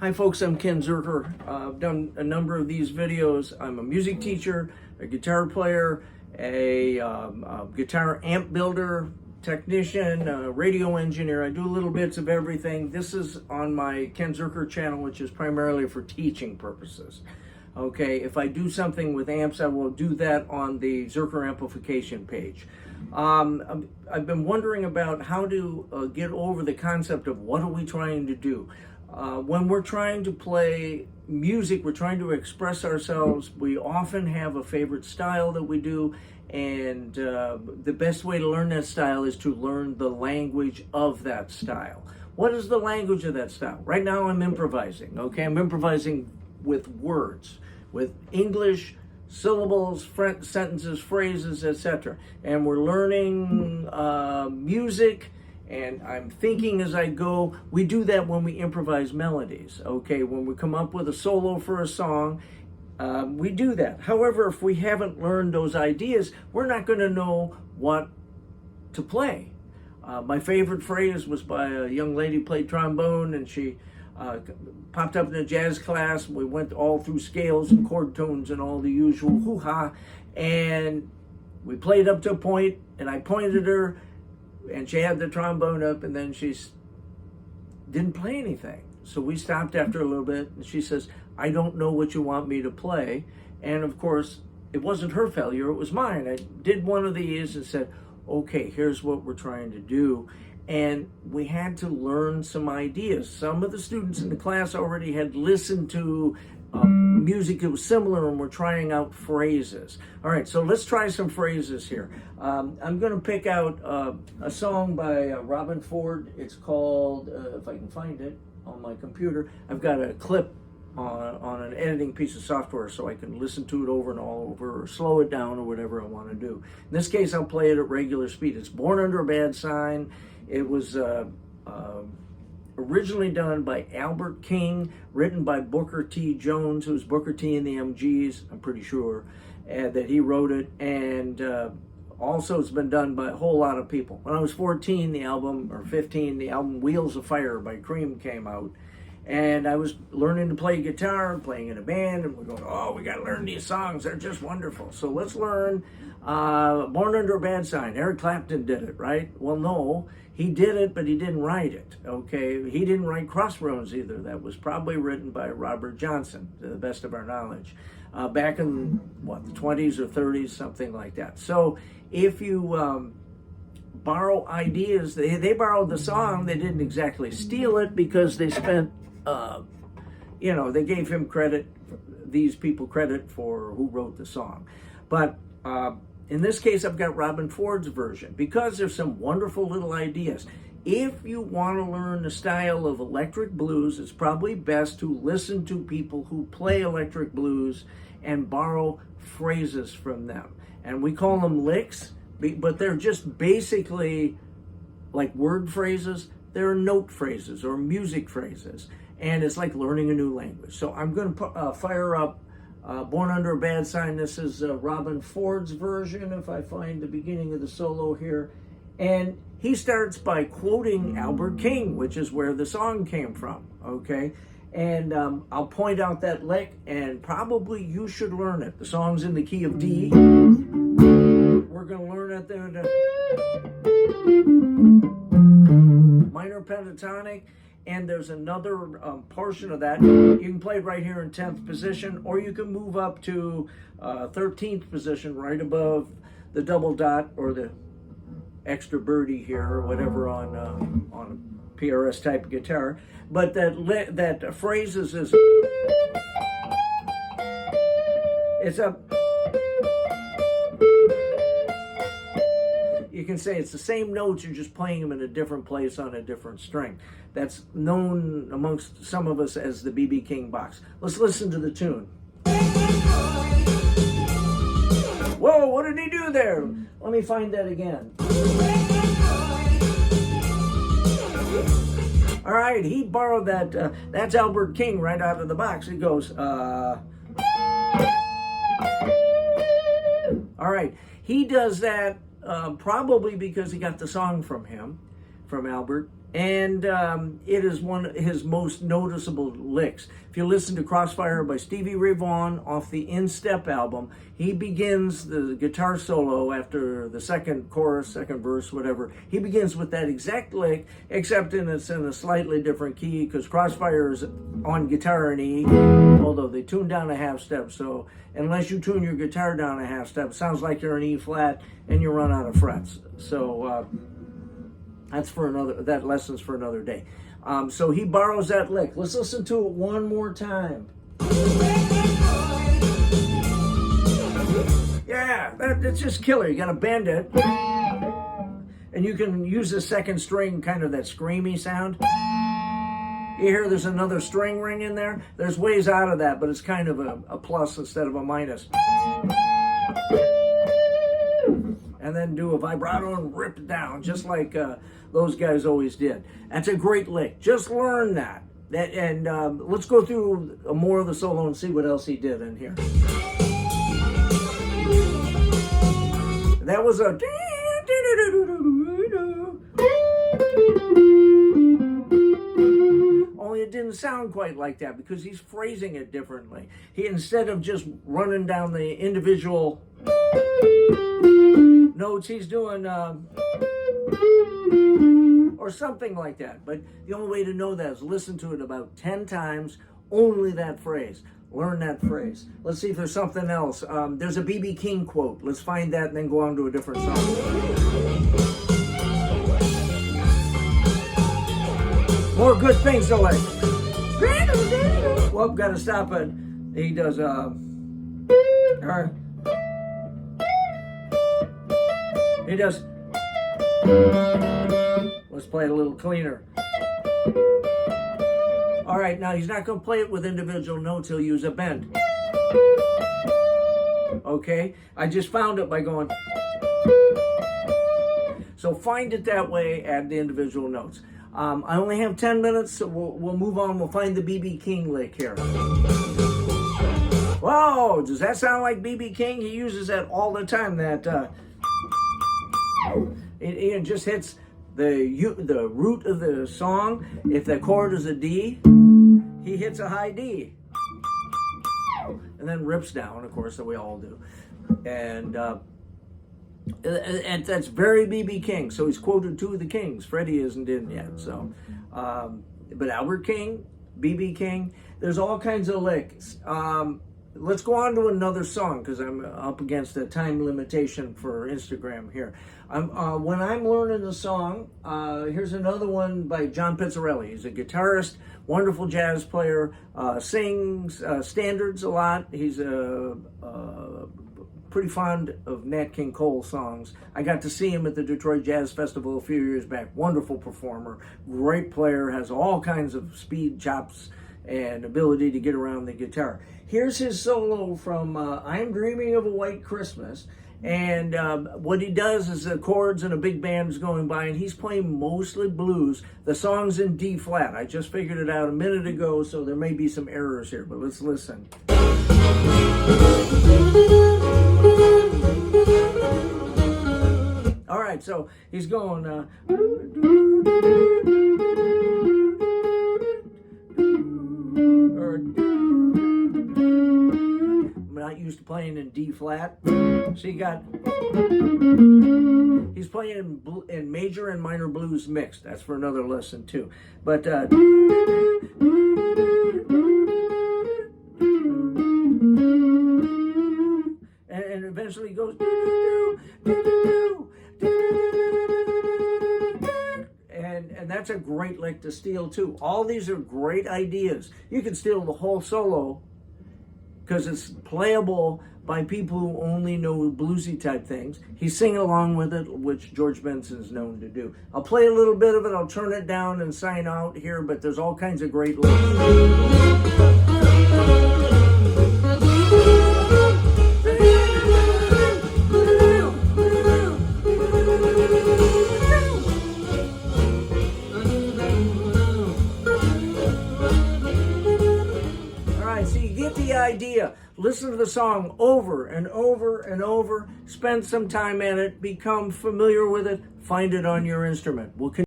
Hi folks, I'm Ken Zerker. I've done a number of these videos. I'm a music teacher, a guitar player, a guitar amp builder, technician, a radio engineer. I do little bits of everything. This is on my Ken Zerker channel, which is primarily for teaching purposes. Okay, if I do something with amps, I will do that on the Zerker amplification page. I've been wondering about how to get over the concept of what are we trying to do. When we're trying to play music, we're trying to express ourselves, we often have a favorite style that we do, and the best way to learn that style is to learn the language of that style. What is the language of that style? Right now I'm improvising, okay? I'm improvising with words, with English, syllables, sentences, phrases, etc. And we're learning music, and I'm thinking as I go. We do that when we improvise melodies, okay? When we come up with a solo for a song, we do that. However, if we haven't learned those ideas, we're not going to know what to play. My favorite phrase was by a young lady who played trombone, and she popped up in a jazz class. We went all through scales and chord tones and all the usual hoo-ha, and we played up to a point, and I pointed at her, and she had the trombone up, and then she didn't play anything. So we stopped after a little bit, and she says, "I don't know what you want me to play." And of course, it wasn't her failure, it was mine. I did one of these and said, okay, here's what we're trying to do. And we had to learn some ideas. Some of the students in the class already had listened to music that was similar, and we're trying out phrases. All right, so let's try some phrases here. I'm going to pick out a song by Robin Ford. It's called, if I can find it on my computer, I've got a clip on an editing piece of software so I can listen to it over and all over, or slow it down, or whatever I want to do. In this case, I'll play it at regular speed. It's Born Under a Bad Sign. It was originally done by Albert King, written by Booker T. Jones, who's Booker T. in the MGs, I'm pretty sure, that he wrote it. And also it's been done by a whole lot of people. When I was 14, the album, or 15, the album Wheels of Fire by Cream came out. And I was learning to play guitar, playing in a band, and we're going, oh, we got to learn these songs. They're just wonderful. So let's learn Born Under a Bad Sign. Eric Clapton did it, right? Well, no, he did it, but he didn't write it, okay? He didn't write Crossroads either. That was probably written by Robert Johnson, to the best of our knowledge, back in, what, the 20s or 30s, something like that. So if you borrow ideas, they borrowed the song. They didn't exactly steal it, because they spent they gave him credit, these people credit for who wrote the song. But in this case, I've got Robin Ford's version, because there's some wonderful little ideas. If you want to learn the style of electric blues, it's probably best to listen to people who play electric blues and borrow phrases from them. And we call them licks, but they're just basically like word phrases. They're note phrases or music phrases. And it's like learning a new language. So I'm going to fire up Born Under a Bad Sign. This is Robin Ford's version, if I find the beginning of the solo here. And he starts by quoting Albert King, which is where the song came from, okay? And I'll point out that lick, and probably you should learn it. The song's in the key of D. We're going to learn it there. Minor pentatonic. And there's another portion of that. You can play it right here in 10th position, or you can move up to 13th position, right above the double dot or the extra birdie here, or whatever on a PRS type guitar. But that phrases is, it's a, you can say it's the same notes, you're just playing them in a different place on a different string. That's known amongst some of us as the B.B. King box. Let's listen to the tune. Whoa, what did he do there? Let me find that again. All right, he borrowed that. That's Albert King right out of the box. He goes, all right, he does that probably because he got the song from him, from Albert. And it is one of his most noticeable licks. If you listen to Crossfire by Stevie Ray Vaughan off the In Step album, he begins the guitar solo after the second chorus, second verse, whatever. He begins with that exact lick, except it's in a slightly different key, because Crossfire is on guitar in E, although they tune down a half step. So unless you tune your guitar down a half step, it sounds like you're in E flat and you run out of frets. So that's for another. That lesson's for another day. So he borrows that lick. Let's listen to it one more time. Yeah, that's just killer. You got to bend it, and you can use the second string, kind of that screamy sound. You hear there's another string ring in there. There's ways out of that, but it's kind of a plus instead of a minus. And then do a vibrato and rip it down, just like those guys always did. That's a great lick. Just learn that. And let's go through more of the solo and see what else he did in here. That was a... Only it didn't sound quite like that because he's phrasing it differently. He, instead of just running down the individual notes, he's doing or something like that. But the only way to know that is listen to it about 10 times, only that phrase. Learn that phrase. Let's see if there's something else. There's a B.B. King quote. Let's find that and then go on to a different song. More good things to like. Well, gotta stop it. He does he does. Let's play it a little cleaner. All right, now he's not going to play it with individual notes. He'll use a bend. Okay, I just found it by going. So find it that way, add the individual notes. I only have 10 minutes, so we'll move on. We'll find the B.B. King lick here. Whoa, does that sound like B.B. King? He uses that all the time. That it just hits the root of the song. If the chord is a D, he hits a high D, and then rips down, of course, that we all do. And that's very B.B. King. So he's quoted two of the Kings. Freddie isn't in yet. So, but Albert King, B.B. King, there's all kinds of licks. Let's go on to another song because I'm up against a time limitation for Instagram here. When I'm learning the song, here's another one by John Pizzarelli. He's a guitarist, wonderful jazz player, sings standards a lot. He's pretty fond of Nat King Cole songs. I got to see him at the Detroit Jazz Festival a few years back. Wonderful performer, great player, has all kinds of speed, chops, and ability to get around the guitar. Here's his solo from I'm Dreaming of a White Christmas. And what he does is the chords and a big band is going by, and he's playing mostly blues. The song's in D flat. I just figured it out a minute ago, so there may be some errors here, but let's listen. All right, so he's going... I'm not used to playing in D flat. So you got, he's playing in major and minor blues mixed. That's for another lesson too. But and eventually goes and that's a great lick to steal too. All these are great ideas. You can steal the whole solo because it's playable by people who only know bluesy type things. He's singing along with it, which George Benson is known to do. I'll play a little bit of it. I'll turn it down and sign out here, but there's all kinds of great licks. Idea. Listen to the song over and over and over. Spend some time at it. Become familiar with it. Find it on your instrument. We'll